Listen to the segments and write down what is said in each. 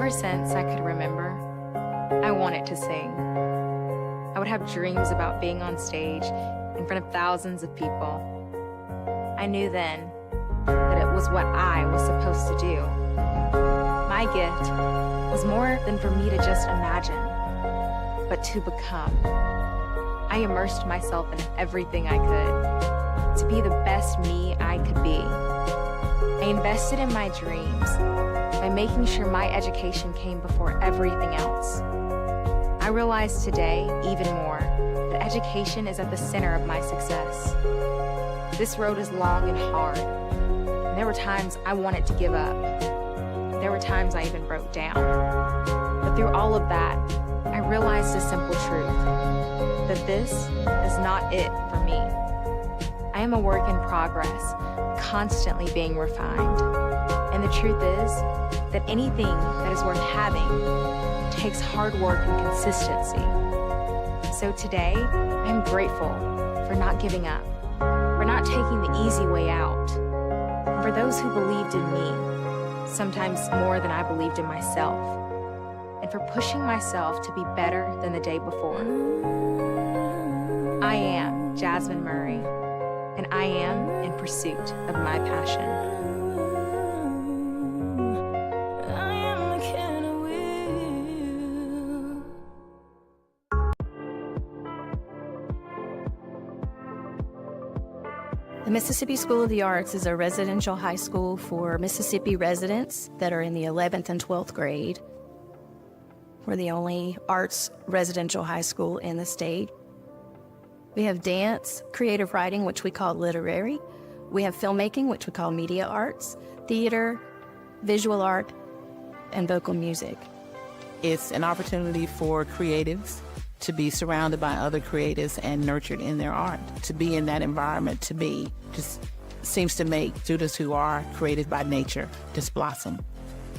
Ever since I could remember, I wanted to sing. I would have dreams about being on stage in front of thousands of people. I knew then that it was what I was supposed to do. My gift was more than for me to just imagine, but to become. I immersed myself in everything I could to be the best me I could be. I invested in my dreams by making sure my education came before everything else. I realize today, even more, that education is at the center of my success. This road is long and hard, and there were times I wanted to give up. There were times I even broke down. But through all of that, I realized a simple truth, that this is not it for me. I am a work in progress, constantly being refined. And the truth is that anything that is worth having takes hard work and consistency. So today, I am grateful for not giving up, for not taking the easy way out, and for those who believed in me, sometimes more than I believed in myself, and for pushing myself to be better than the day before. I am Jasmine Murray, and I am in pursuit of my passion. The Mississippi School of the Arts is a residential high school for Mississippi residents that are in the 11th and 12th grade. We're the only arts residential high school in the state. We have dance, creative writing, which we call literary. We have filmmaking, which we call media arts, theater, visual art, and vocal music. It's an opportunity for creatives to be surrounded by other creatives and nurtured in their art. To be in that environment, to be, just seems to make students who are creative by nature just blossom.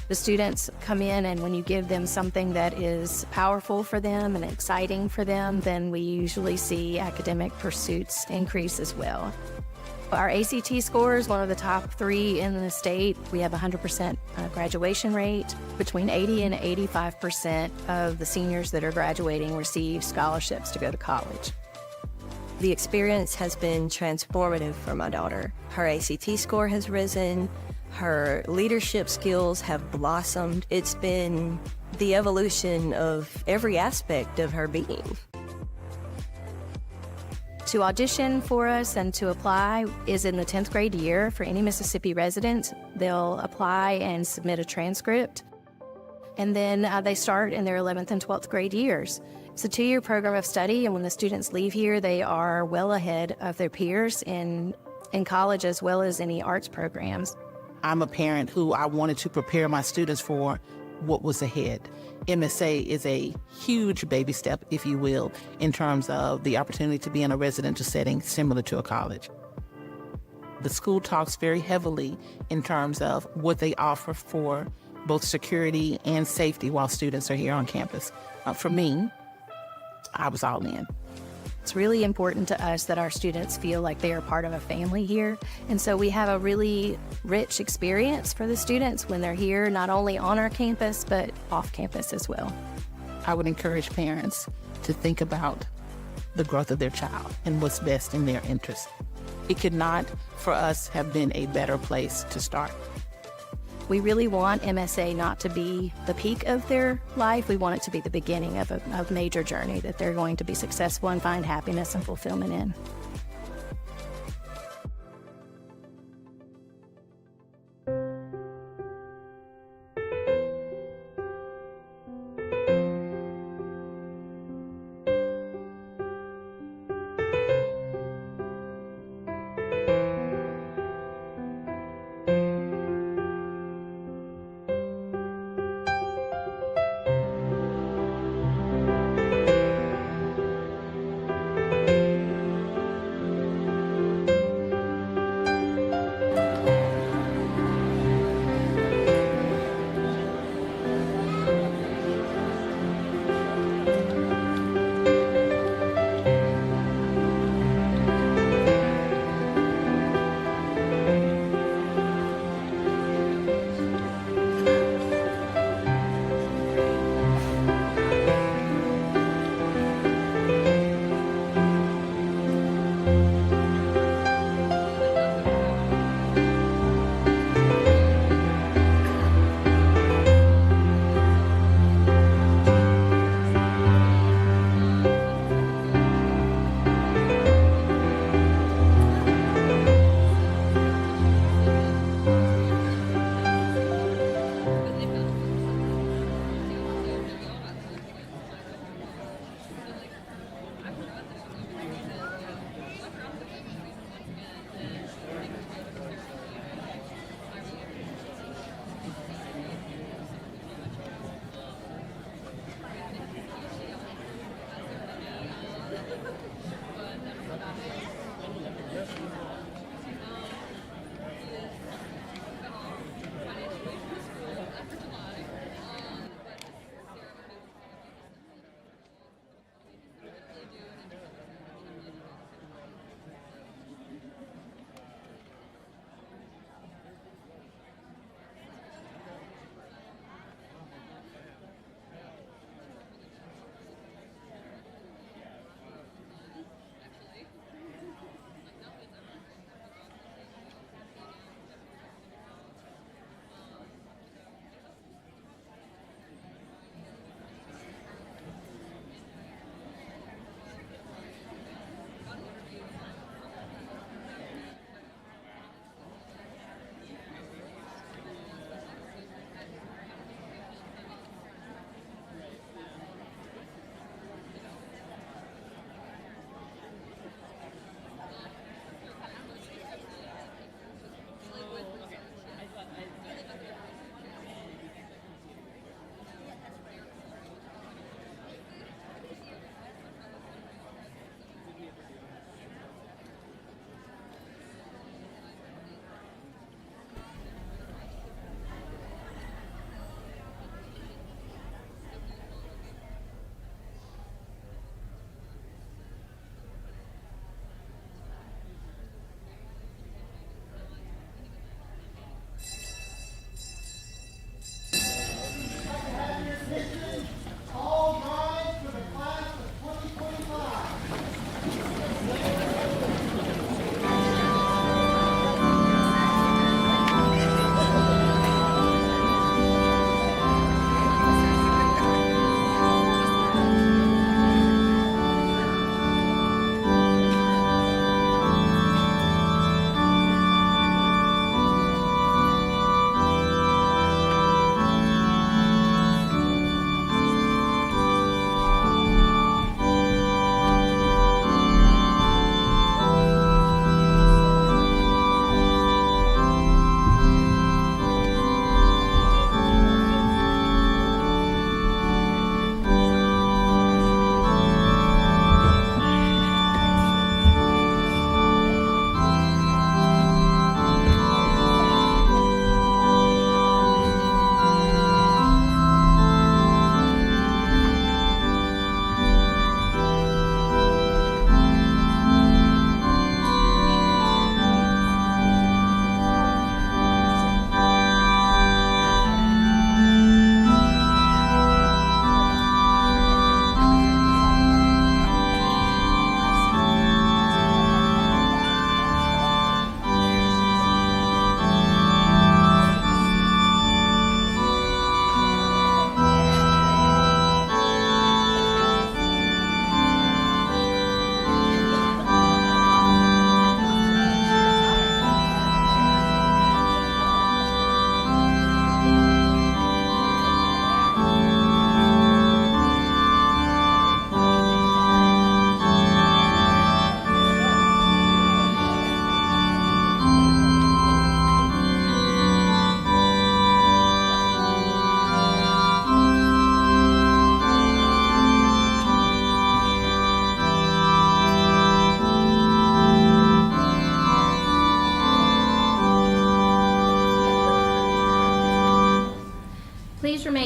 The students come in, and when you give them something that is powerful for them and exciting for them, then we usually see academic pursuits increase as well. Our ACT score is one of the top 3 in the state. We have 100% graduation rate. Between 80 and 85% of the seniors that are graduating receive scholarships to go to college. The experience has been transformative for my daughter. Her ACT score has risen. Her leadership skills have blossomed. It's been the evolution of every aspect of her being. To audition for us and to apply is in the 10th grade year for any Mississippi resident. They'll apply and submit a transcript. And then they start in their 11th and 12th grade years. It's a 2-year program of study, and when the students leave here, they are well ahead of their peers in college as well as any arts programs. I'm a parent who I wanted to prepare my students for what was ahead. MSA is a huge baby step, if you will, in terms of the opportunity to be in a residential setting similar to a college. The school talks very heavily in terms of what they offer for both security and safety while students are here on campus. For me, I was all in. It's really important to us that our students feel like they are part of a family here. And so we have a really rich experience for the students when they're here, not only on our campus, but off campus as well. I would encourage parents to think about the growth of their child and what's best in their interest. It could not, for us, have been a better place to start. We really want MSA not to be the peak of their life. We want it to be the beginning of a major journey that they're going to be successful and find happiness and fulfillment in.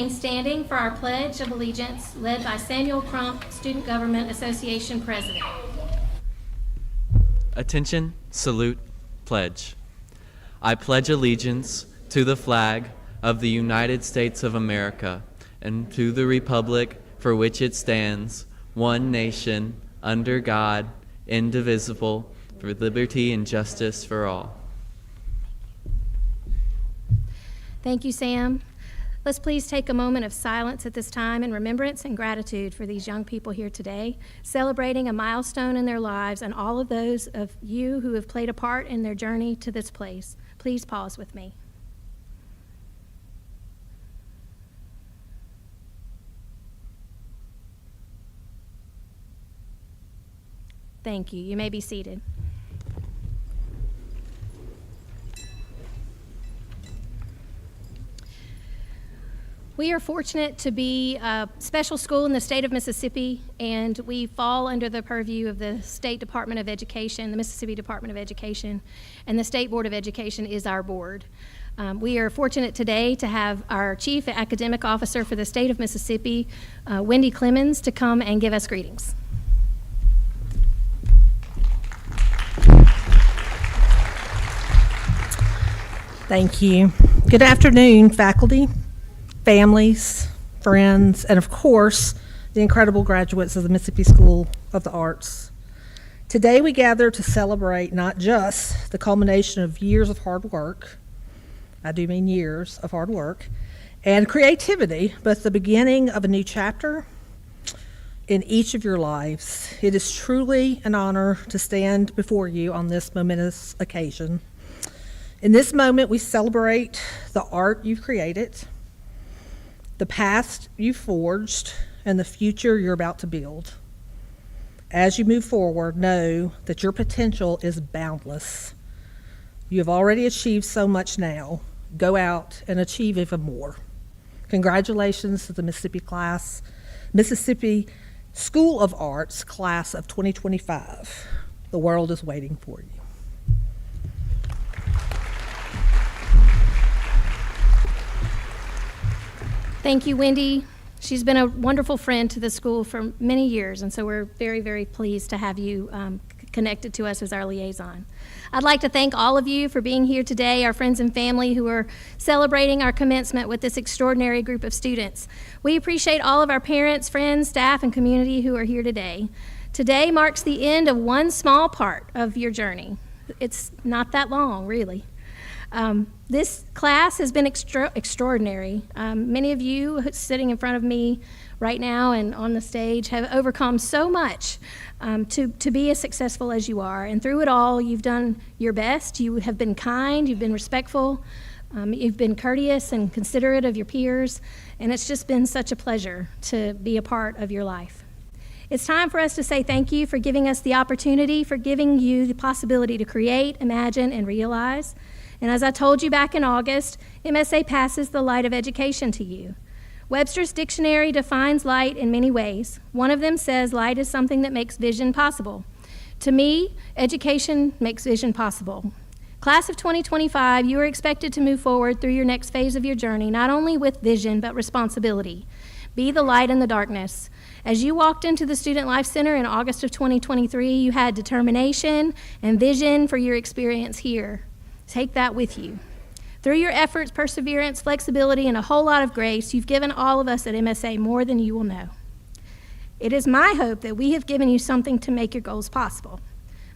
remain standing for our Pledge of Allegiance, led by Samuel Crump, Student Government Association President. Attention, salute, pledge. I pledge allegiance to the flag of the United States of America and to the republic for which it stands, one nation, under God, indivisible, for liberty and justice for all. Thank you, Sam. Let's please take a moment of silence at this time in remembrance and gratitude for these young people here today, celebrating a milestone in their lives and all of those of you who have played a part in their journey to this place. Please pause with me. Thank you. You may be seated. We are fortunate to be a special school in the state of Mississippi, and we fall under the purview of the State Department of Education, the Mississippi Department of Education, and the State Board of Education is our board. We are fortunate today to have our Chief Academic Officer for the state of Mississippi, Wendy Clemens, to come and give us greetings. Thank you. Good afternoon, faculty, families, friends, and of course, the incredible graduates of the Mississippi School of the Arts. Today we gather to celebrate not just the culmination of years of hard work, I do mean years of hard work, and creativity, but the beginning of a new chapter in each of your lives. It is truly an honor to stand before you on this momentous occasion. In this moment, we celebrate the art you've created, the past you've forged, and the future you're about to build. As you move forward, know that your potential is boundless. You have already achieved so much now. Go out and achieve even more. Congratulations to the Mississippi School of Arts class of 2025. The world is waiting for you. Thank you, Wendy. She's been a wonderful friend to the school for many years, and so we're very, very pleased to have you connected to us as our liaison. I'd like to thank all of you for being here today, our friends and family who are celebrating our commencement with this extraordinary group of students. We appreciate all of our parents, friends, staff, and community who are here today. Today marks the end of one small part of your journey. It's not that long, really. This class has been extraordinary. Many of you sitting in front of me right now and on the stage have overcome so much to be as successful as you are. And through it all, you've done your best. You have been kind, you've been respectful, you've been courteous and considerate of your peers, and it's just been such a pleasure to be a part of your life. It's time for us to say thank you for giving us the opportunity, for giving you the possibility to create, imagine, and realize. And as I told you back in August, MSA passes the light of education to you. Webster's dictionary defines light in many ways. One of them says light is something that makes vision possible. To me, education makes vision possible. Class of 2025, you are expected to move forward through your next phase of your journey, not only with vision, but responsibility. Be the light in the darkness. As you walked into the Student Life Center in August of 2023, you had determination and vision for your experience here. Take that with you. Through your efforts, perseverance, flexibility, and a whole lot of grace, you've given all of us at MSA more than you will know. It is my hope that we have given you something to make your goals possible.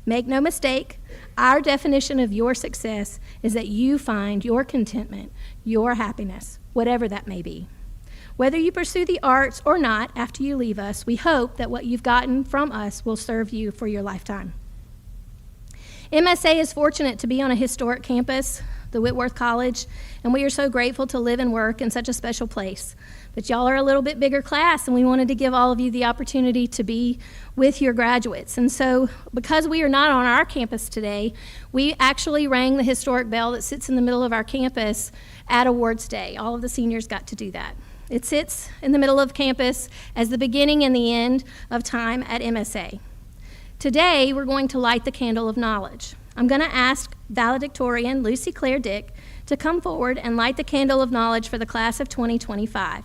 Make no mistake, our definition of your success is that you find your contentment, your happiness, whatever that may be. Whether you pursue the arts or not after you leave us, we hope that what you've gotten from us will serve you for your lifetime. MSA is fortunate to be on a historic campus, the Whitworth College, and we are so grateful to live and work in such a special place. But y'all are a little bit bigger class, and we wanted to give all of you the opportunity to be with your graduates. And so, because we are not on our campus today, we actually rang the historic bell that sits in the middle of our campus at Awards Day. All of the seniors got to do that. It sits in the middle of campus as the beginning and the end of time at MSA. Today, we're going to light the candle of knowledge. I'm going to ask valedictorian Lucy Claire Dick to come forward and light the candle of knowledge for the class of 2025.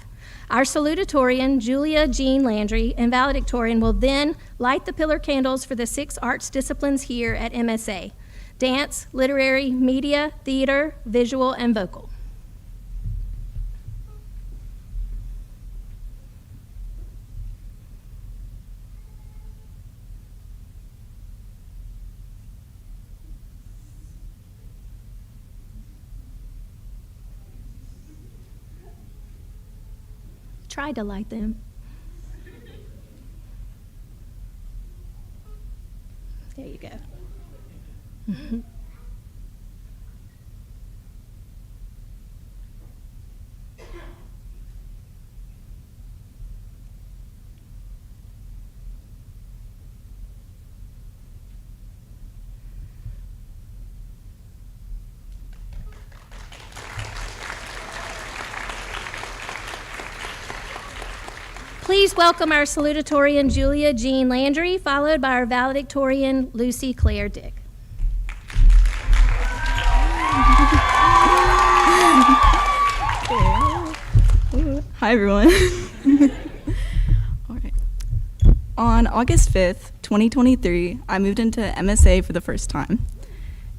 Our salutatorian, Julia Jean Landry, and valedictorian will then light the pillar candles for the 6 arts disciplines here at MSA: dance, literary, media, theater, visual, and vocal. Tried to light them. There you go. Please welcome our salutatorian, Julia Jean Landry, followed by our valedictorian, Lucy Claire Dick. Hi, everyone. All right. On August 5th, 2023, I moved into MSA for the first time.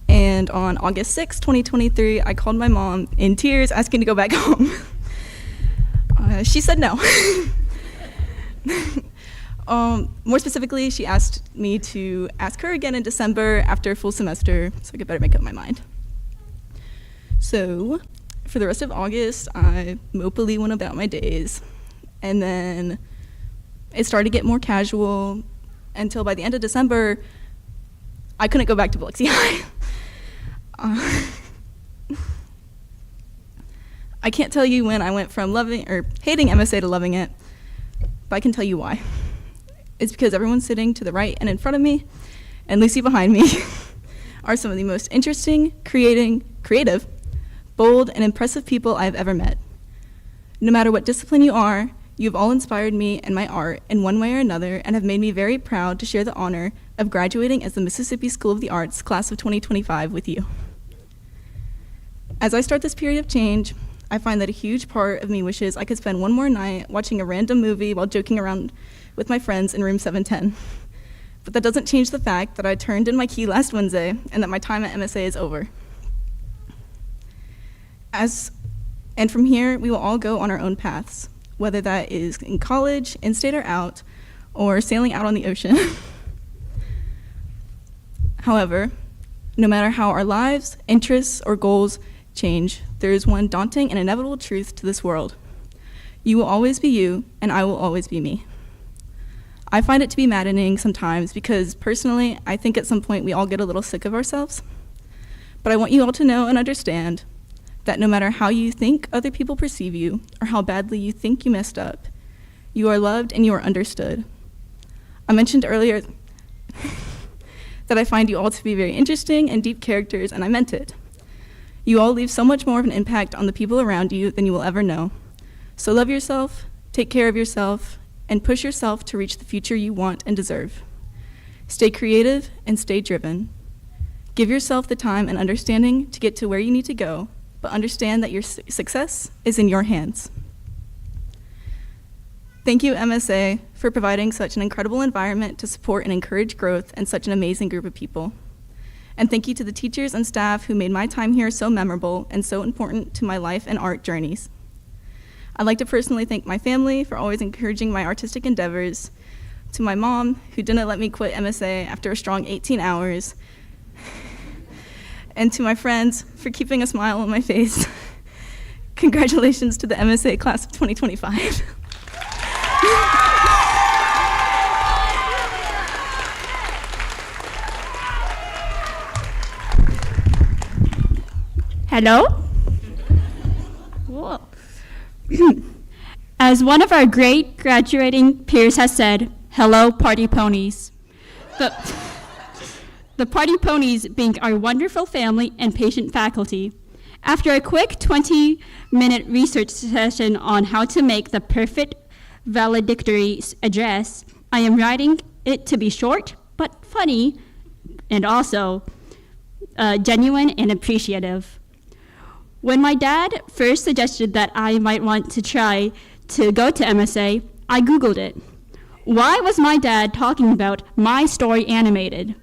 And on August 6th, 2023, I called my mom in tears asking to go back home. She said no. More specifically, she asked me to ask her again in December after a full semester, so I could better make up my mind. So, for the rest of August, I mopily went about my days, and then it started to get more casual until by the end of December, I couldn't go back to Biloxi High. I can't tell you when I went from loving or hating MSA to loving it, but I can tell you why. It's because everyone sitting to the right and in front of me, and Lucy behind me, are some of the most interesting, creative, bold, and impressive people I've ever met. No matter what discipline you are, you've all inspired me and my art in one way or another and have made me very proud to share the honor of graduating as the Mississippi School of the Arts Class of 2025 with you. As I start this period of change, I find that a huge part of me wishes I could spend one more night watching a random movie while joking around with my friends in room 710. But that doesn't change the fact that I turned in my key last Wednesday and that my time at MSA is over. And from here, we will all go on our own paths, whether that is in college, in-state or out, or sailing out on the ocean. However, no matter how our lives, interests, or goals change, there is one daunting and inevitable truth to this world. You will always be you, and I will always be me. I find it to be maddening sometimes because, personally, I think at some point we all get a little sick of ourselves. But I want you all to know and understand that no matter how you think other people perceive you, or how badly you think you messed up, you are loved and you are understood. I mentioned earlier that I find you all to be very interesting and deep characters, and I meant it. You all leave so much more of an impact on the people around you than you will ever know. So love yourself, take care of yourself, and push yourself to reach the future you want and deserve. Stay creative and stay driven. Give yourself the time and understanding to get to where you need to go, but understand that your success is in your hands. Thank you, MSA, for providing such an incredible environment to support and encourage growth and such an amazing group of people. And thank you to the teachers and staff who made my time here so memorable and so important to my life and art journeys. I'd like to personally thank my family for always encouraging my artistic endeavors, to my mom, who didn't let me quit MSA after a strong 18 hours, and to my friends for keeping a smile on my face. Congratulations to the MSA Class of 2025. Hello? Whoa. As one of our great graduating peers has said, hello, party ponies. The party ponies being our wonderful family and patient faculty. After a quick 20-minute research session on how to make the perfect valedictory address, I am writing it to be short but funny and also genuine and appreciative. When my dad first suggested that I might want to try to go to MSA, I Googled it. Why was my dad talking about my story animated?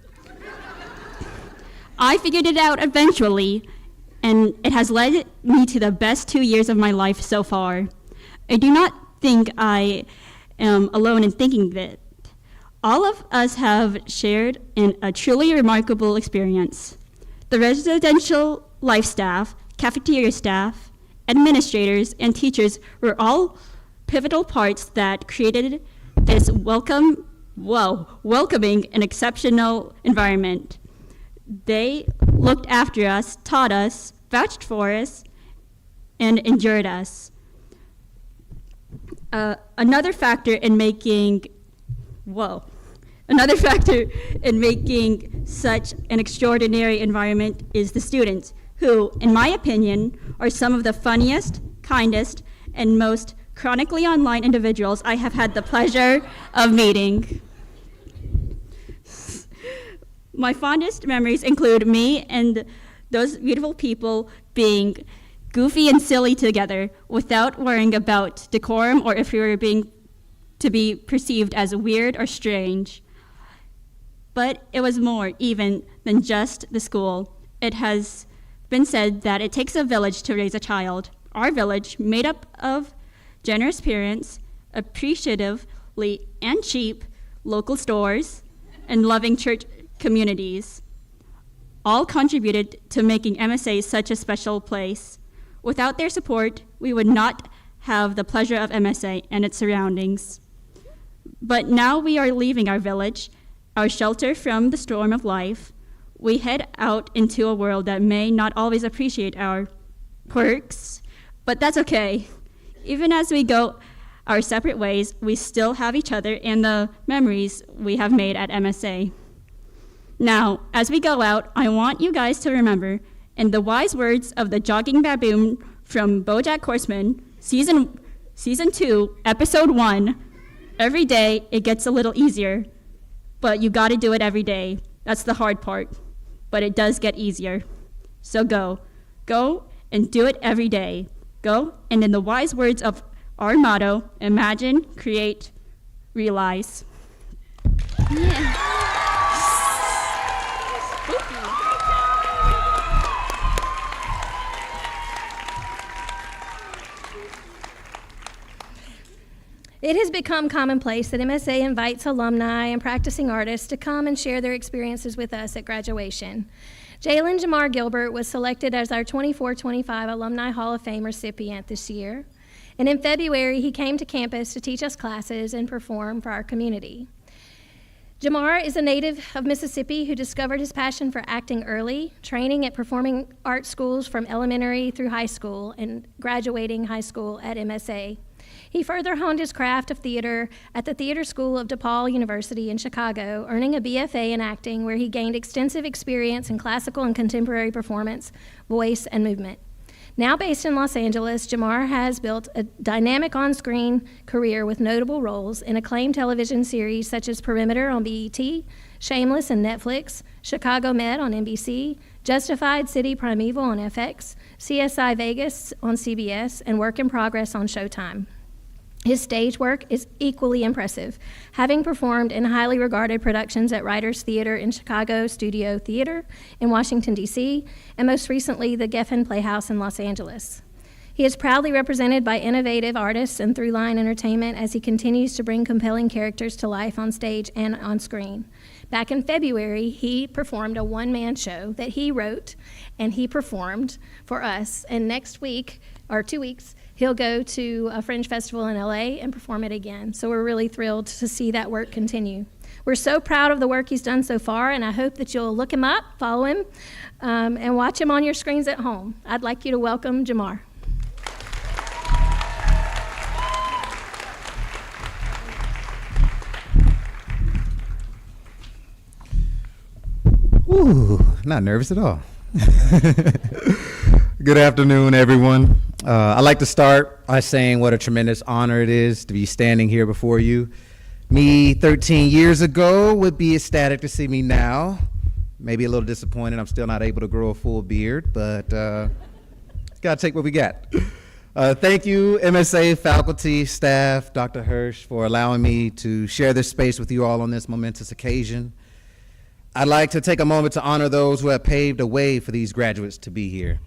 I figured it out eventually, and it has led me to the best 2 years of my life so far. I do not think I am alone in thinking that. All of us have shared in a truly remarkable experience. The residential life staff, cafeteria staff, administrators, and teachers were all pivotal parts that created this welcoming and exceptional environment. They looked after us, taught us, vouched for us, and endured us. Another factor in making such an extraordinary environment is the students, who, in my opinion, are some of the funniest, kindest, and most chronically online individuals I have had the pleasure of meeting. My fondest memories include me and those beautiful people being goofy and silly together without worrying about decorum or if we were being to be perceived as weird or strange. But it was more even than just the school. It has been said that it takes a village to raise a child. Our village, made up of generous parents, appreciatively and cheap local stores, and loving church communities, all contributed to making MSA such a special place. Without their support, we would not have the pleasure of MSA and its surroundings. But now we are leaving our village, our shelter from the storm of life. We head out into a world that may not always appreciate our quirks, but that's okay. Even as we go our separate ways, we still have each other and the memories we have made at MSA. Now, as we go out, I want you guys to remember, in the wise words of the jogging baboon from BoJack Horseman, season 2, episode 1, every day it gets a little easier, but you gotta do it every day. That's the hard part, but it does get easier. So go and do it every day. Go, and in the wise words of our motto, imagine, create, realize. Yeah. It has become commonplace that MSA invites alumni and practicing artists to come and share their experiences with us at graduation. Jalen Jamar Gilbert was selected as our 24-25 Alumni Hall of Fame recipient this year. And in February, he came to campus to teach us classes and perform for our community. Jamar is a native of Mississippi who discovered his passion for acting early, training at performing arts schools from elementary through high school, and graduating high school at MSA. He further honed his craft of theater at the Theater School of DePaul University in Chicago, earning a BFA in acting, where he gained extensive experience in classical and contemporary performance, voice, and movement. Now based in Los Angeles, Jamar has built a dynamic on-screen career with notable roles in acclaimed television series such as Perimeter on BET, Shameless on Netflix, Chicago Med on NBC, Justified City Primeval on FX, CSI Vegas on CBS, and Work in Progress on Showtime. His stage work is equally impressive, having performed in highly regarded productions at Writers Theater in Chicago Studio Theater in Washington, D.C., and most recently, the Geffen Playhouse in Los Angeles. He is proudly represented by innovative artists and Throughline Entertainment as he continues to bring compelling characters to life on stage and on screen. Back in February, he performed a one-man show that he wrote and he performed for us, and next week, or 2 weeks, he'll go to a Fringe Festival in LA and perform it again. So we're really thrilled to see that work continue. We're so proud of the work he's done so far, and I hope that you'll look him up, follow him, and watch him on your screens at home. I'd like you to welcome Jamar. Ooh, not nervous at all. Good afternoon, everyone. I'd like to start by saying what a tremendous honor it is to be standing here before you. Me 13 years ago would be ecstatic to see me now. Maybe a little disappointed I'm still not able to grow a full beard, but gotta take what we got. Thank you, MSA faculty, staff, Dr. Hirsch, for allowing me to share this space with you all on this momentous occasion. I'd like to take a moment to honor those who have paved a way for these graduates to be here.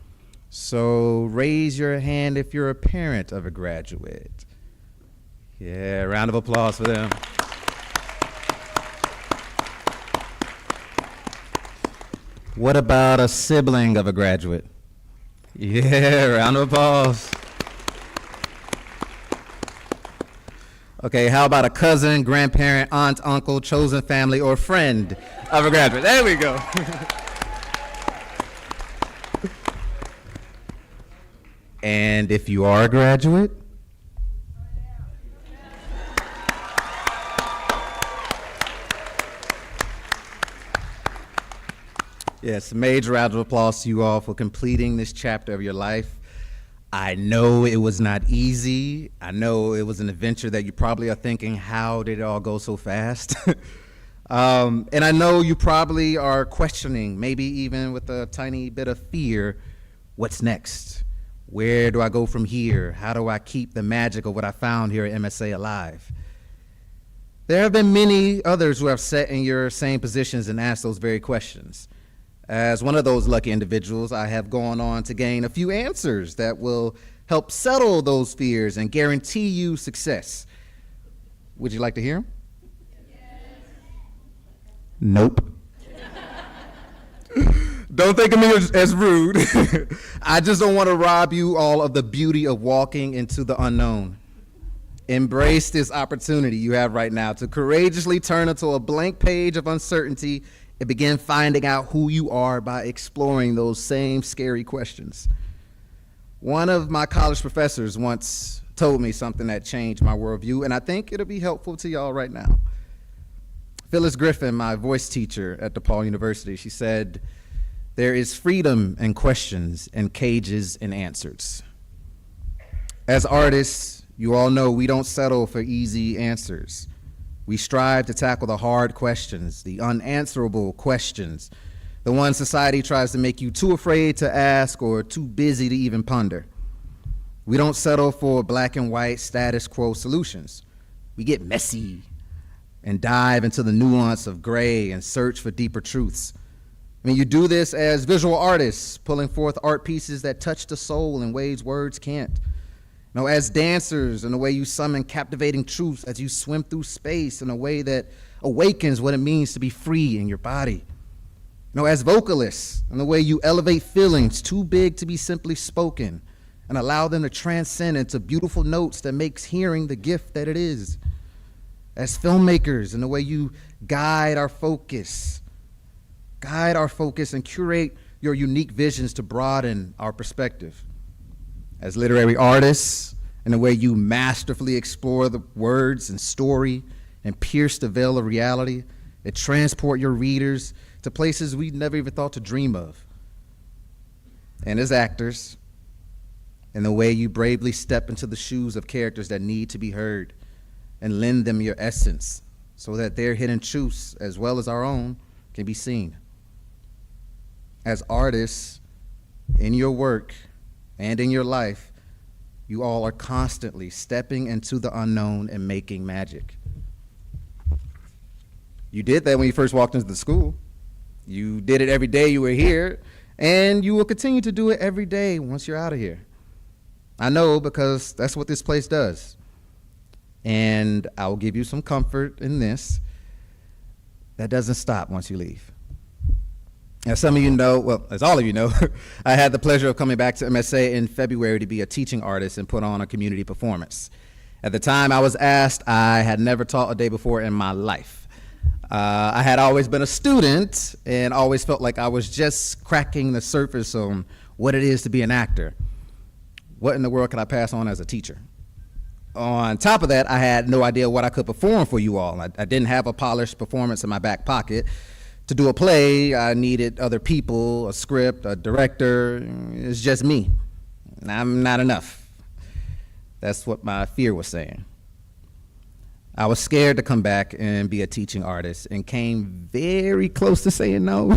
So raise your hand if you're a parent of a graduate. Yeah, round of applause for them. What about a sibling of a graduate? Yeah, round of applause. Okay, how about a cousin, grandparent, aunt, uncle, chosen family, or friend of a graduate? There we go. And if you are a graduate, yes, a major round of applause to you all for completing this chapter of your life. I know it was not easy. I know it was an adventure that you probably are thinking, how did it all go so fast? And I know you probably are questioning, maybe even with a tiny bit of fear, what's next? Where do I go from here? How do I keep the magic of what I found here at MSA alive? There have been many others who have sat in your same positions and asked those very questions. As one of those lucky individuals, I have gone on to gain a few answers that will help settle those fears and guarantee you success. Would you like to hear them? Yes. Nope. Don't think of me as rude. I just don't want to rob you all of the beauty of walking into the unknown. Embrace this opportunity you have right now to courageously turn into a blank page of uncertainty and begin finding out who you are by exploring those same scary questions. One of my college professors once told me something that changed my worldview, and I think it'll be helpful to y'all right now. Phyllis Griffin, my voice teacher at DePaul University, she said, "There is freedom in questions and cages in answers." As artists, you all know we don't settle for easy answers. We strive to tackle the hard questions, the unanswerable questions, the ones society tries to make you too afraid to ask or too busy to even ponder. We don't settle for black and white status quo solutions. We get messy and dive into the nuance of gray and search for deeper truths. I mean, you do this as visual artists, pulling forth art pieces that touch the soul in ways words can't. You know, as dancers, in the way you summon captivating truths as you swim through space in a way that awakens what it means to be free in your body. You know, as vocalists, in the way you elevate feelings too big to be simply spoken and allow them to transcend into beautiful notes that makes hearing the gift that it is. As filmmakers, in the way you guide our focus and curate your unique visions to broaden our perspective. As literary artists, in the way you masterfully explore the words and story and pierce the veil of reality and transport your readers to places we never even thought to dream of. And as actors, in the way you bravely step into the shoes of characters that need to be heard and lend them your essence so that their hidden truths, as well as our own, can be seen. As artists, in your work and in your life, you all are constantly stepping into the unknown and making magic. You did that when you first walked into the school. You did it every day you were here, and you will continue to do it every day once you're out of here. I know, because that's what this place does. And I will give you some comfort in this. That doesn't stop once you leave. As some of you know, well, as all of you know, I had the pleasure of coming back to MSA in February to be a teaching artist and put on a community performance. At the time I was asked, I had never taught a day before in my life. I had always been a student and always felt like I was just cracking the surface on what it is to be an actor. What in the world could I pass on as a teacher? On top of that, I had no idea what I could perform for you all. I didn't have a polished performance in my back pocket. To do a play, I needed other people, a script, a director. It's just me. I'm not enough. That's what my fear was saying. I was scared to come back and be a teaching artist and came very close to saying no.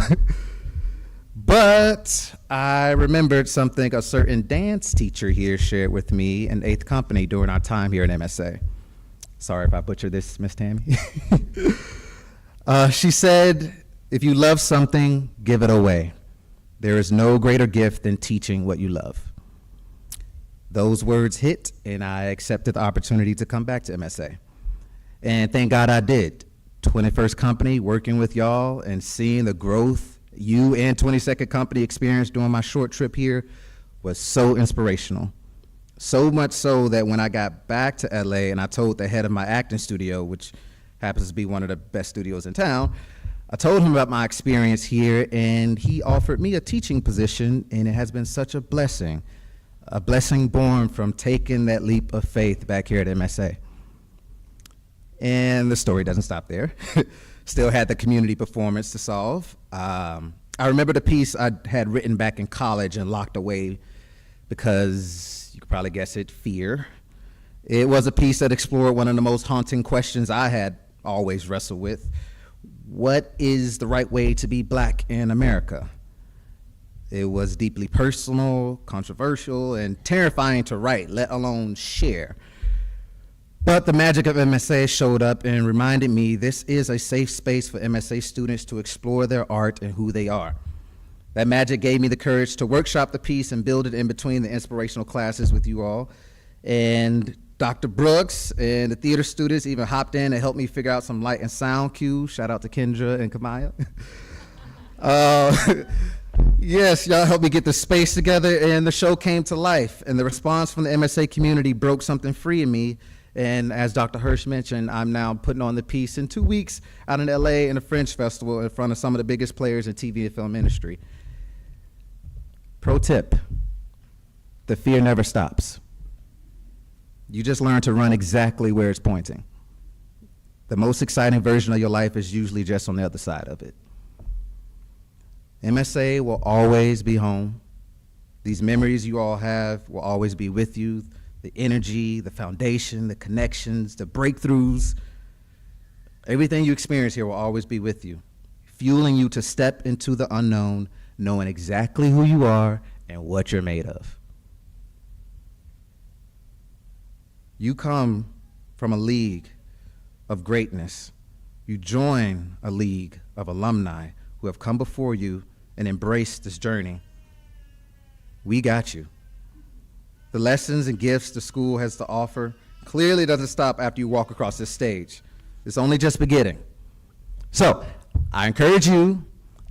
But I remembered something a certain dance teacher here shared with me in 8th Company during our time here at MSA. Sorry if I butchered this, Miss Tammy. She said, if you love something, give it away. There is no greater gift than teaching what you love. Those words hit, and I accepted the opportunity to come back to MSA. And thank God I did. 21st Company, working with y'all and seeing the growth you and 22nd Company experienced during my short trip here was so inspirational. So much so that when I got back to LA and I told the head of my acting studio, which happens to be one of the best studios in town, I told him about my experience here, and he offered me a teaching position, and it has been such a blessing born from taking that leap of faith back here at MSA. And the story doesn't stop there. Still had the community performance to solve. I remember the piece I had written back in college and locked away because, you could probably guess it, fear. It was a piece that explored one of the most haunting questions I had always wrestled with. What is the right way to be Black in America? It was deeply personal, controversial, and terrifying to write, let alone share. But the magic of MSA showed up and reminded me this is a safe space for MSA students to explore their art and who they are. That magic gave me the courage to workshop the piece and build it in between the inspirational classes with you all. And Dr. Brooks and the theater students even hopped in and helped me figure out some light and sound cues. Shout out to Kendra and Kamaya. Yes, y'all helped me get the space together, and the show came to life. And the response from the MSA community broke something free in me. And as Dr. Hirsch mentioned, I'm now putting on the piece in 2 weeks out in LA in the Fringe Festival in front of some of the biggest players in TV and film industry. Pro tip, the fear never stops. You just learn to run exactly where it's pointing. The most exciting version of your life is usually just on the other side of it. MSA will always be home. These memories you all have will always be with you. The energy, the foundation, the connections, the breakthroughs, everything you experience here will always be with you, fueling you to step into the unknown, knowing exactly who you are and what you're made of. You come from a league of greatness. You join a league of alumni who have come before you and embraced this journey. We got you. The lessons and gifts the school has to offer clearly doesn't stop after you walk across this stage. It's only just beginning. So I encourage you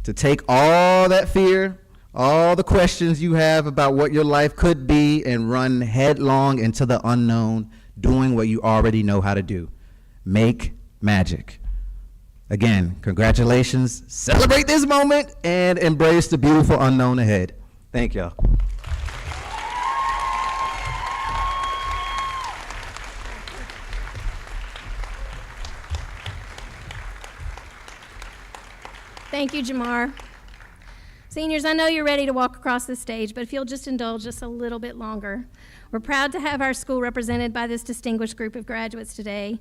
to take all that fear, all the questions you have about what your life could be, and run headlong into the unknown, doing what you already know how to do. Make magic. Again, congratulations, celebrate this moment, and embrace the beautiful unknown ahead. Thank y'all. Thank you, Jamar. Seniors, I know you're ready to walk across the stage, but if you'll just indulge us a little bit longer. We're proud to have our school represented by this distinguished group of graduates today.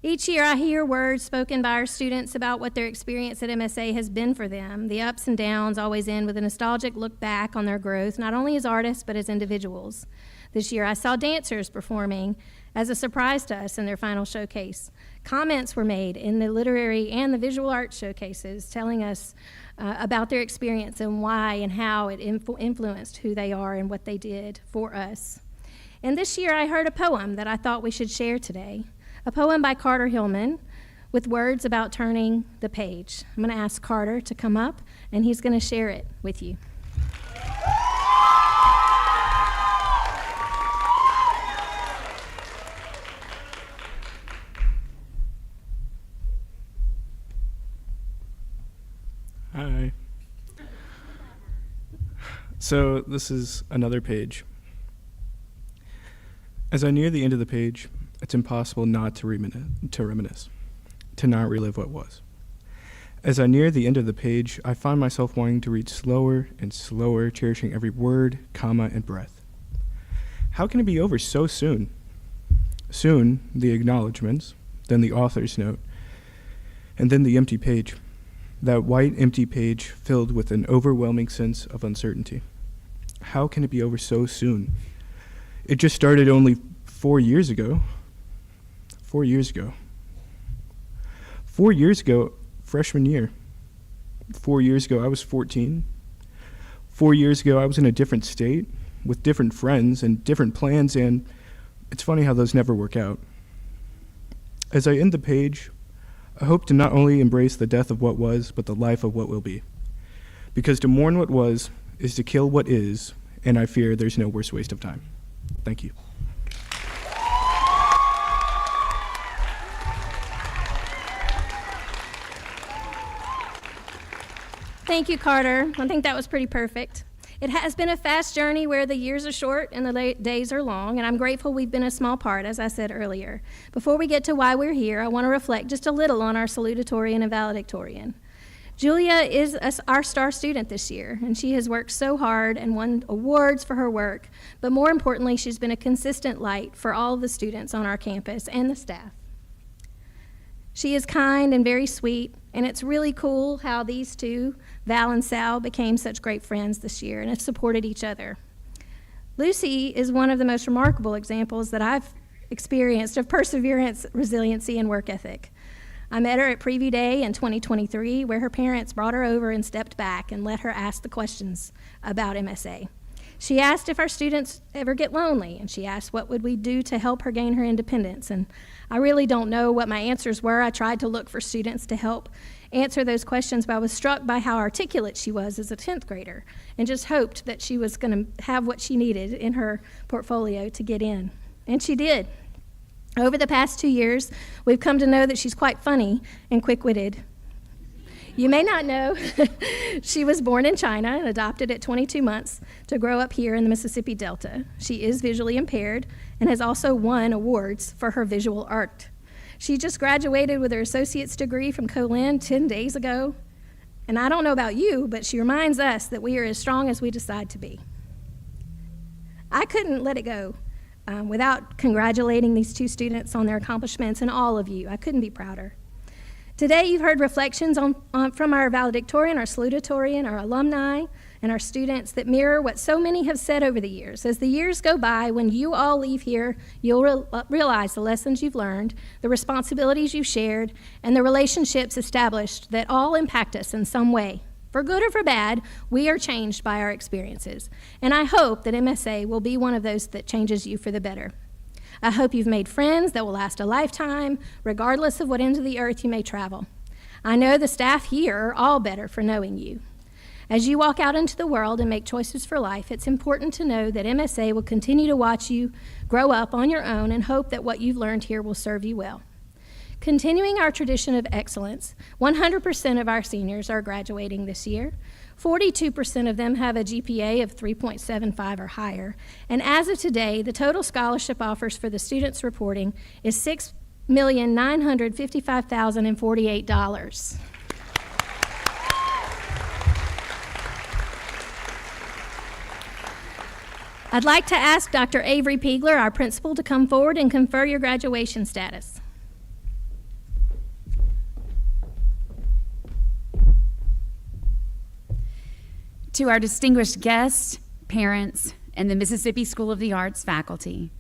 Each year I hear words spoken by our students about what their experience at MSA has been for them. The ups and downs always end with a nostalgic look back on their growth, not only as artists, but as individuals. This year I saw dancers performing as a surprise to us in their final showcase. Comments were made in the literary and the visual arts showcases telling us about their experience and why and how it influenced who they are and what they did for us. And this year I heard a poem that I thought we should share today, a poem by Carter Hillman with words about turning the page. I'm going to ask Carter to come up, and he's going to share it with you. Hi. So this is another page. As I near the end of the page, it's impossible not to reminisce, to not relive what was. As I near the end of the page, I find myself wanting to read slower and slower, cherishing every word, comma, and breath. How can it be over so soon? Soon, the acknowledgments, then the author's note, and then the empty page. That white, empty page filled with an overwhelming sense of uncertainty. How can it be over so soon? It just started only 4 years ago. 4 years ago. 4 years ago, freshman year. 4 years ago, I was 14. 4 years ago, I was in a different state with different friends and different plans, and it's funny how those never work out. As I end the page, I hope to not only embrace the death of what was, but the life of what will be. Because to mourn what was is to kill what is, and I fear there's no worse waste of time. Thank you. Thank you, Carter. I think that was pretty perfect. It has been a fast journey where the years are short and the days are long, and I'm grateful we've been a small part, as I said earlier. Before we get to why we're here, I want to reflect just a little on our salutatorian and valedictorian. Julia is our star student this year, and she has worked so hard and won awards for her work, but more importantly, she's been a consistent light for all of the students on our campus and the staff. She is kind and very sweet, and it's really cool how these two, Val and Sal, became such great friends this year and have supported each other. Lucy is one of the most remarkable examples that I've experienced of perseverance, resiliency, and work ethic. I met her at Preview Day in 2023, where her parents brought her over and stepped back and let her ask the questions about MSA. She asked if our students ever get lonely, and she asked what would we do to help her gain her independence. And I really don't know what my answers were. I tried to look for students to help answer those questions, but I was struck by how articulate she was as a 10th grader and just hoped that she was going to have what she needed in her portfolio to get in. And she did. Over the past 2 years, we've come to know that she's quite funny and quick-witted. You may not know, she was born in China and adopted at 22 months to grow up here in the Mississippi Delta. She is visually impaired and has also won awards for her visual art. She just graduated with her associate's degree from Colin 10 days ago. And I don't know about you, but she reminds us that we are as strong as we decide to be. I couldn't let it go without congratulating these two students on their accomplishments, and all of you. I couldn't be prouder. Today, you've heard reflections from our valedictorian, our salutatorian, our alumni, and our students that mirror what so many have said over the years. As the years go by, when you all leave here, you'll realize the lessons you've learned, the responsibilities you've shared, and the relationships established that all impact us in some way. For good or for bad, we are changed by our experiences. And I hope that MSA will be one of those that changes you for the better. I hope you've made friends that will last a lifetime, regardless of what end of the earth you may travel. I know the staff here are all better for knowing you. As you walk out into the world and make choices for life, it's important to know that MSA will continue to watch you grow up on your own and hope that what you've learned here will serve you well. Continuing our tradition of excellence, 100% of our seniors are graduating this year. 42% of them have a GPA of 3.75 or higher. And as of today, the total scholarship offers for the students reporting is $6,955,048. I'd like to ask Dr. Avery Piegler, our principal, to come forward and confer your graduation status. To our distinguished guests, parents, and the Mississippi School of the Arts faculty,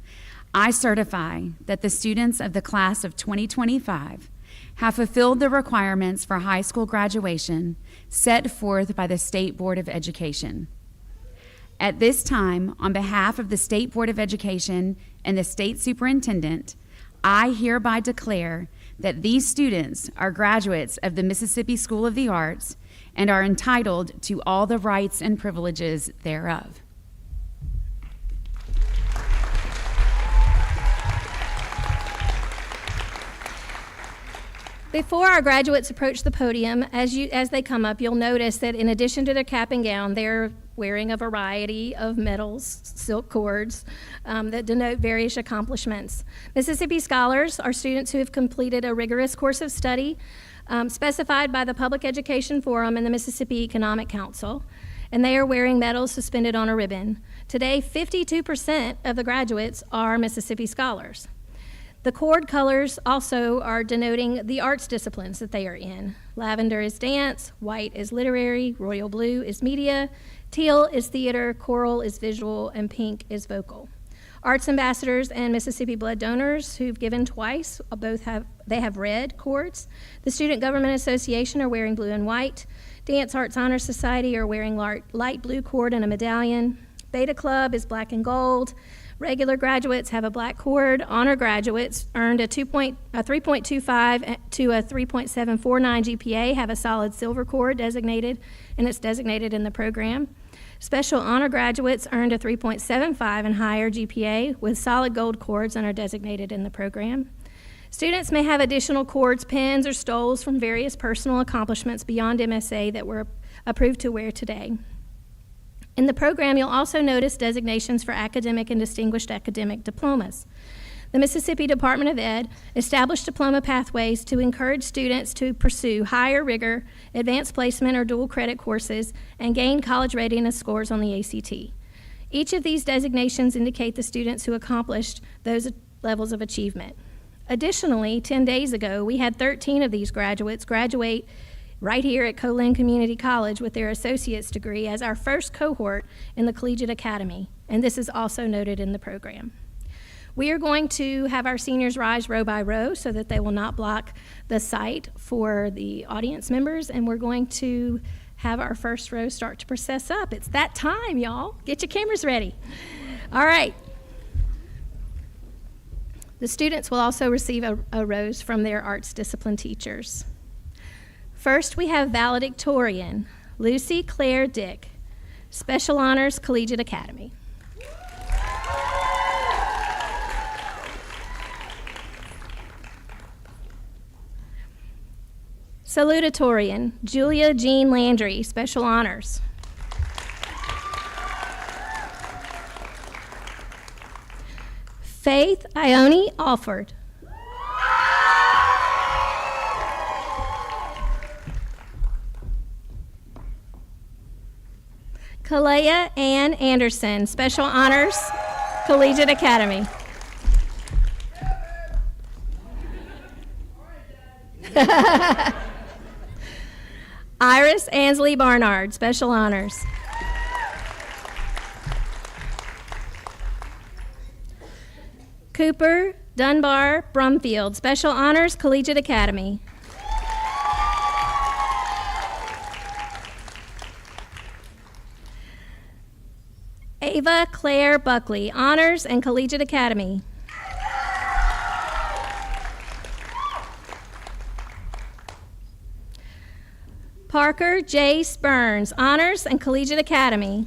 I certify that the students of the class of 2025 have fulfilled the requirements for high school graduation set forth by the State Board of Education. At this time, on behalf of the State Board of Education and the State Superintendent, I hereby declare that these students are graduates of the Mississippi School of the Arts and are entitled to all the rights and privileges thereof. Before our graduates approach the podium, as they come up, you'll notice that in addition to their cap and gown, they're wearing a variety of medals, silk cords, that denote various accomplishments. Mississippi Scholars are students who have completed a rigorous course of study specified by the Public Education Forum and the Mississippi Economic Council, and they are wearing medals suspended on a ribbon. Today, 52% of the graduates are Mississippi Scholars. The cord colors also are denoting the arts disciplines that they are in. Lavender is dance, white is literary, royal blue is media, teal is theater, coral is visual, and pink is vocal. Arts ambassadors and Mississippi blood donors who've given twice, they have red cords. The Student Government Association are wearing blue and white. Dance Arts Honor Society are wearing light blue cord and a medallion. Beta Club is black and gold. Regular graduates have a black cord. Honor graduates earned a 3.25 to a 3.749 GPA have a solid silver cord designated, and it's designated in the program. Special honor graduates earned a 3.75 and higher GPA with solid gold cords and are designated in the program. Students may have additional cords, pins, or stoles from various personal accomplishments beyond MSA that were approved to wear today. In the program, you'll also notice designations for academic and distinguished academic diplomas. The Mississippi Department of Ed established diploma pathways to encourage students to pursue higher rigor, advanced placement, or dual credit courses and gain college readiness scores on the ACT. Each of these designations indicate the students who accomplished those levels of achievement. Additionally, 10 days ago, we had 13 of these graduates graduate right here at Colin Community College with their associate's degree as our first cohort in the Collegiate Academy, and this is also noted in the program. We are going to have our seniors rise row by row so that they will not block the site for the audience members, and we're going to have our first row start to process up. It's that time, y'all. Get your cameras ready. All right. The students will also receive a rose from their arts discipline teachers. First, we have valedictorian, Lucy Claire Dick, Special Honors Collegiate Academy. Salutatorian, Julia Jean Landry, Special Honors. Faith Ione Alford. Kalea Ann Anderson, Special Honors, Collegiate Academy. Iris Ansley Barnard, Special Honors. Cooper Dunbar Brumfield, Special Honors, Collegiate Academy. Ava Claire Buckley, Honors and Collegiate Academy. Parker J. Spurns, Honors and Collegiate Academy.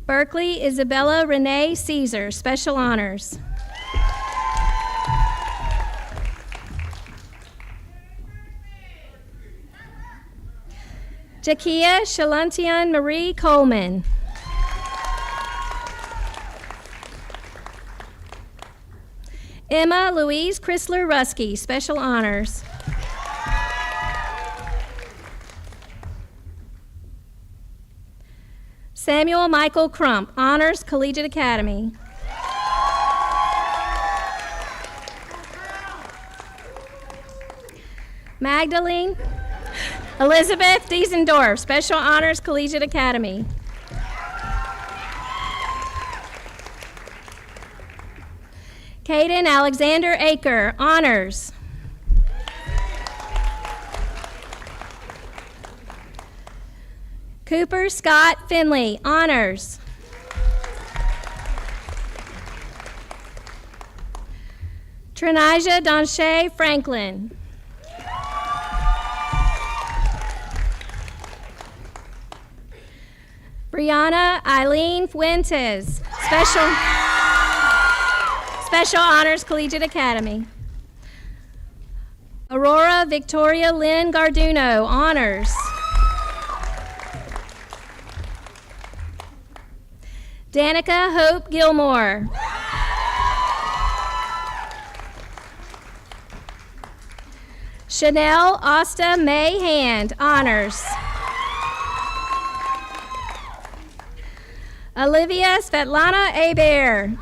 Berkeley Isabella Renee Caesar, Special Honors. Jakia Shalantian Marie Coleman. Emma Louise Chrysler Rusky, Special Honors. Samuel Michael Crump, Honors, Collegiate Academy. Magdalene Elizabeth Diesendorf, Special Honors, Collegiate Academy. Caden Alexander Aker, Honors. Cooper Scott Finley, Honors. Trinija Donche Franklin. Brianna Eileen Fuentes, Special Honors, Collegiate Academy. Aurora Victoria Lynn Garduno, Honors. Danica Hope Gilmore. Chanel Asta May Hand, Honors. Olivia Svetlana Abear.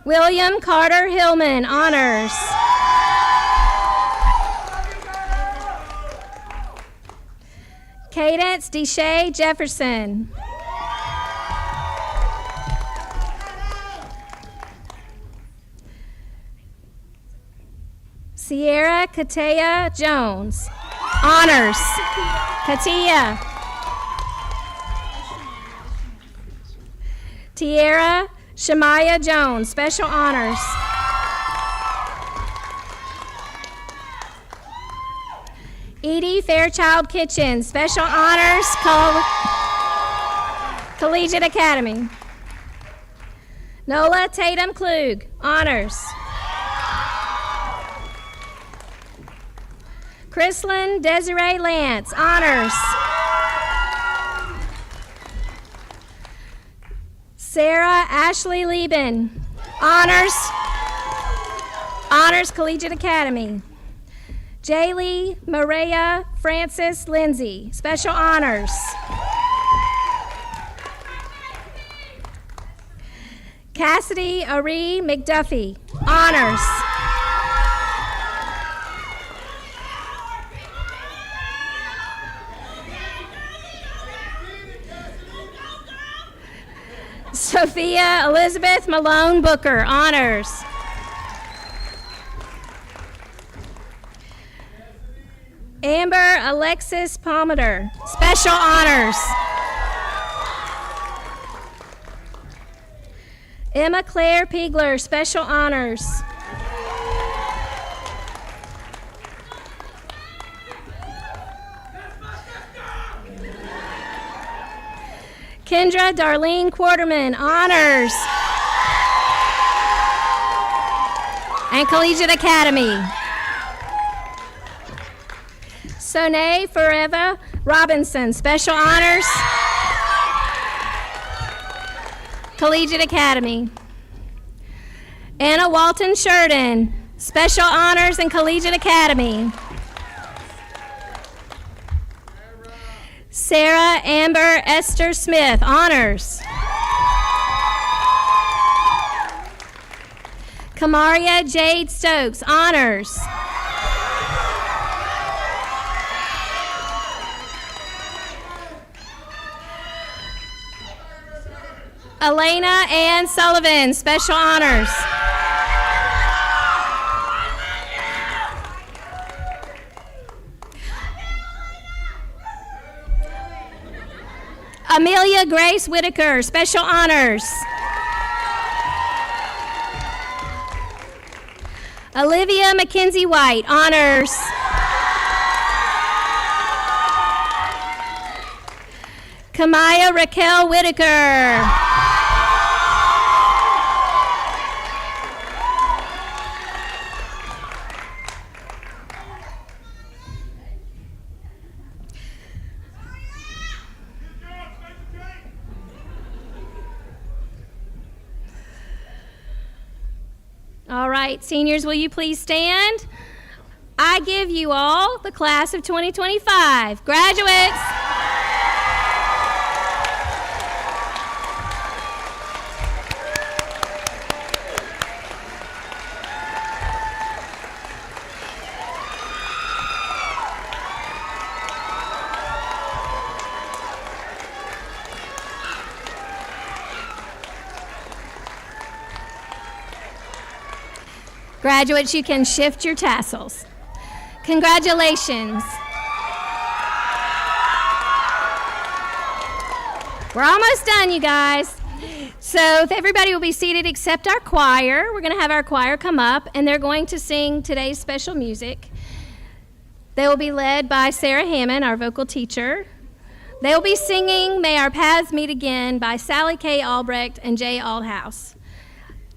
William Carter Hillman, honors. Cadence Deshay Jefferson. Sierra Katia Jones, honors. Katia. Tierra Shemaya Jones, special honors. Edie Fairchild Kitchen, special honors, Collegiate Academy. Nola Tatum Klug, honors. Chrislyn Desiree Lance, honors. Sarah Ashley Lieben, honors. Honors Collegiate Academy. Jaylee Maria Francis Lindsay, special honors. Cassidy Ari McDuffie, honors. Sophia Elizabeth Malone Booker, honors. Amber Alexis Palmater, special honors. Emma Claire Piegler, special honors. Kendra Darlene Quarterman, honors. And Collegiate Academy. Sonae Forever Robinson, special honors. Collegiate Academy. Anna Walton Sheridan, special honors and Collegiate Academy. Sarah Amber Esther Smith, honors. Kamaria Jade Stokes, honors. Elena Ann Sullivan, special honors. Amelia Grace Whitaker, special honors. Olivia Mackenzie White, honors. Kamaya Raquel Whitaker. All right, seniors, will you please stand? I give you all the class of 2025. Graduates. Graduates, you can shift your tassels. Congratulations. We're almost done, you guys. So everybody will be seated except our choir. We're going to have our choir come up, and they're going to sing today's special music. They will be led by Sarah Hammond, our vocal teacher. They will be singing May Our Paths Meet Again by Sally K. Albrecht and Jay Aldhouse.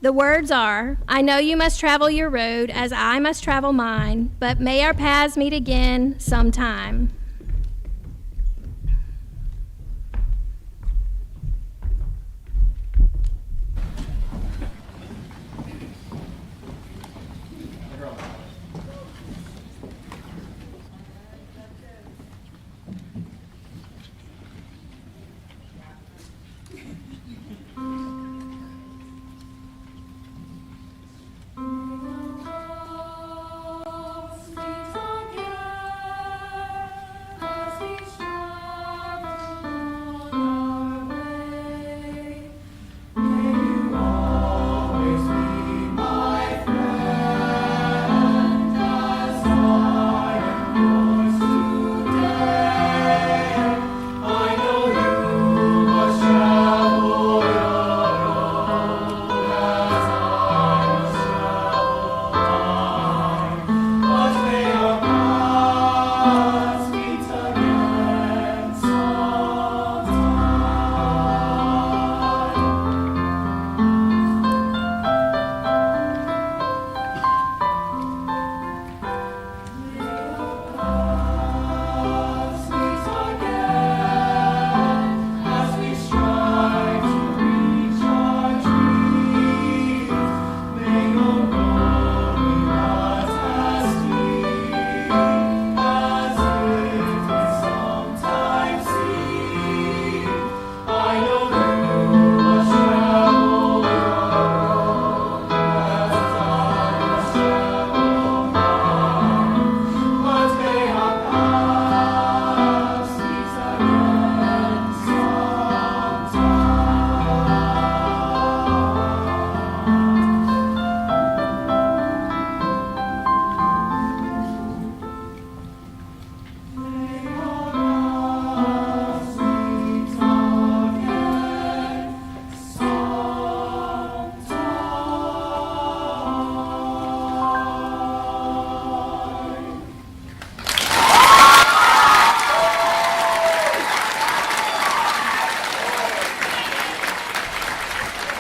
The words are, I know you must travel your road as I must travel mine, but may our paths meet again sometime.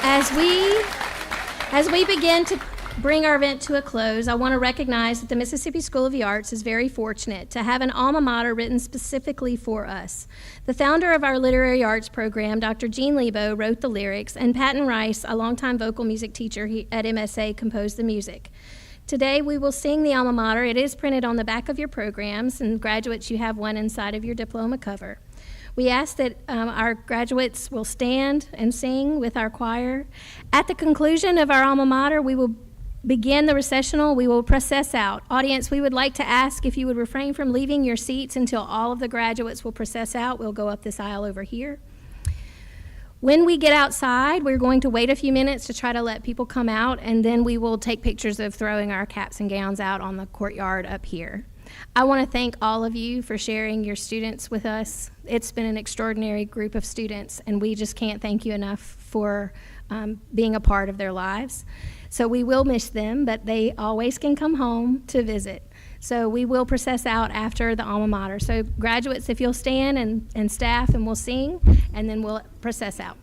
As we begin to bring our event to a close, I want to recognize that the Mississippi School of the Arts is very fortunate to have an alma mater written specifically for us. The founder of our literary arts program, Dr. Gene Lebo, wrote the lyrics, and Patton Rice, a longtime vocal music teacher at MSA, composed the music. Today, we will sing the alma mater. It is printed on the back of your programs, and graduates, you have one inside of your diploma cover. We ask that our graduates will stand and sing with our choir. At the conclusion of our alma mater, we will begin the recessional. We will process out. Audience, we would like to ask if you would refrain from leaving your seats until all of the graduates will process out. We'll go up this aisle over here. When we get outside, we're going to wait a few minutes to try to let people come out, and then we will take pictures of throwing our caps and gowns out on the courtyard up here. I want to thank all of you for sharing your students with us. It's been an extraordinary group of students, and we just can't thank you enough for being a part of their lives. So we will miss them, but they always can come home to visit. So we will process out after the alma mater. So graduates, if you'll stand, and staff, and we'll sing, and then we'll process out.